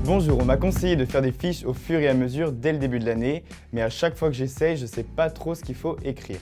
Bonjour, on m'a conseillé de faire des fiches au fur et à mesure dès le début de l'année, mais à chaque fois que j'essaye, je ne sais pas trop ce qu'il faut écrire.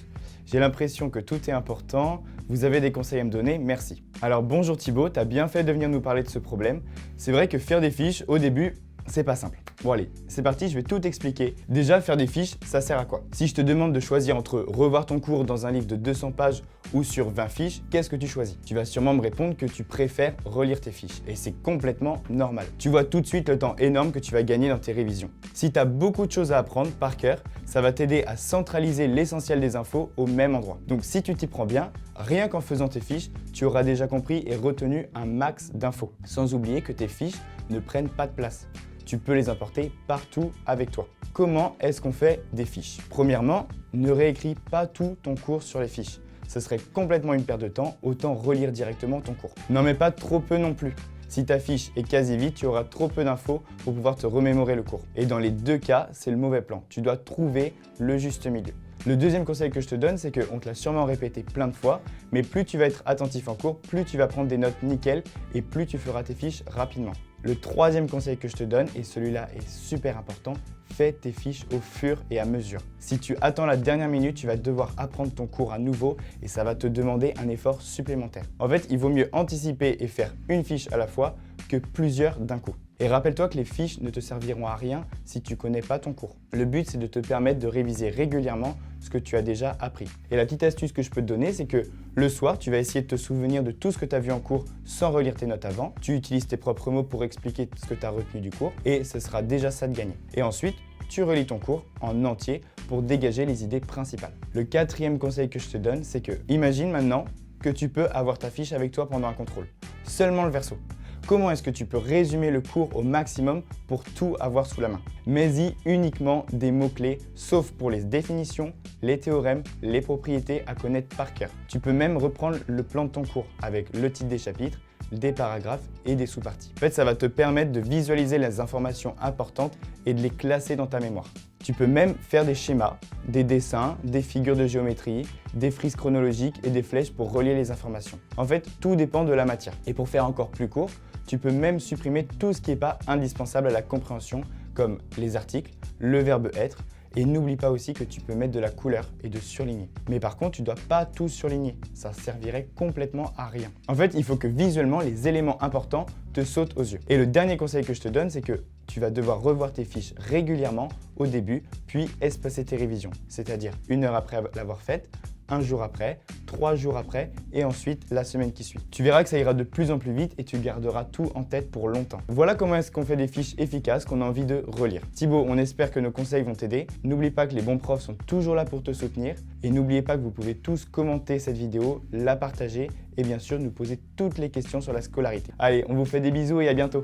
J'ai l'impression que tout est important. Vous avez des conseils à me donner? Merci. Alors bonjour Thibaut, tu as bien fait de venir nous parler de ce problème. C'est vrai que faire des fiches, au début, c'est pas simple. Bon allez, c'est parti, je vais tout expliquer. Déjà, faire des fiches, ça sert à quoi? Si je te demande de choisir entre revoir ton cours dans un livre de 200 pages ou sur 20 fiches, qu'est-ce que tu choisis? Tu vas sûrement me répondre que tu préfères relire tes fiches. Et c'est complètement normal. Tu vois tout de suite le temps énorme que tu vas gagner dans tes révisions. Si tu as beaucoup de choses à apprendre par cœur, ça va t'aider à centraliser l'essentiel des infos au même endroit. Donc si tu t'y prends bien, rien qu'en faisant tes fiches, tu auras déjà compris et retenu un max d'infos. Sans oublier que tes fiches ne prennent pas de place. Tu peux les importer partout avec toi. Comment est-ce qu'on fait des fiches? Premièrement, ne réécris pas tout ton cours sur les fiches. Ce serait complètement une perte de temps, autant relire directement ton cours. N'en mets pas trop peu non plus. Si ta fiche est quasi vide, tu auras trop peu d'infos pour pouvoir te remémorer le cours. Et dans les deux cas, c'est le mauvais plan. Tu dois trouver le juste milieu. Le deuxième conseil que je te donne, c'est qu'on te l'a sûrement répété plein de fois, mais plus tu vas être attentif en cours, plus tu vas prendre des notes nickel et plus tu feras tes fiches rapidement. Le troisième conseil que je te donne, et celui-là est super important, fais tes fiches au fur et à mesure. Si tu attends la dernière minute, tu vas devoir apprendre ton cours à nouveau et ça va te demander un effort supplémentaire. En fait, il vaut mieux anticiper et faire une fiche à la fois que plusieurs d'un coup. Et rappelle-toi que les fiches ne te serviront à rien si tu ne connais pas ton cours. Le but, c'est de te permettre de réviser régulièrement ce que tu as déjà appris. Et la petite astuce que je peux te donner, c'est que le soir, tu vas essayer de te souvenir de tout ce que tu as vu en cours sans relire tes notes avant. Tu utilises tes propres mots pour expliquer ce que tu as retenu du cours et ce sera déjà ça de gagner. Et ensuite, tu relis ton cours en entier pour dégager les idées principales. Le quatrième conseil que je te donne, c'est que imagine maintenant que tu peux avoir ta fiche avec toi pendant un contrôle. Seulement le verso. Comment est-ce que tu peux résumer le cours au maximum pour tout avoir sous la main? Mets-y uniquement des mots-clés, sauf pour les définitions, les théorèmes, les propriétés à connaître par cœur. Tu peux même reprendre le plan de ton cours avec le titre des chapitres, des paragraphes et des sous-parties. En fait, ça va te permettre de visualiser les informations importantes et de les classer dans ta mémoire. Tu peux même faire des schémas, des dessins, des figures de géométrie, des frises chronologiques et des flèches pour relier les informations. En fait, tout dépend de la matière. Et pour faire encore plus court, tu peux même supprimer tout ce qui n'est pas indispensable à la compréhension, comme les articles, le verbe être, et n'oublie pas aussi que tu peux mettre de la couleur et de surligner. Mais par contre, tu ne dois pas tout surligner, ça servirait complètement à rien. En fait, il faut que visuellement, les éléments importants te sautent aux yeux. Et le dernier conseil que je te donne, c'est que tu vas devoir revoir tes fiches régulièrement au début, puis espacer tes révisions, c'est-à-dire 1 heure après l'avoir faite, 1 jour après, 3 jours après et ensuite la semaine qui suit. Tu verras que ça ira de plus en plus vite et tu garderas tout en tête pour longtemps. Voilà comment est-ce qu'on fait des fiches efficaces qu'on a envie de relire. Thibaut, on espère que nos conseils vont t'aider. N'oublie pas que les bons profs sont toujours là pour te soutenir et n'oubliez pas que vous pouvez tous commenter cette vidéo, la partager et bien sûr nous poser toutes les questions sur la scolarité. Allez, on vous fait des bisous et à bientôt.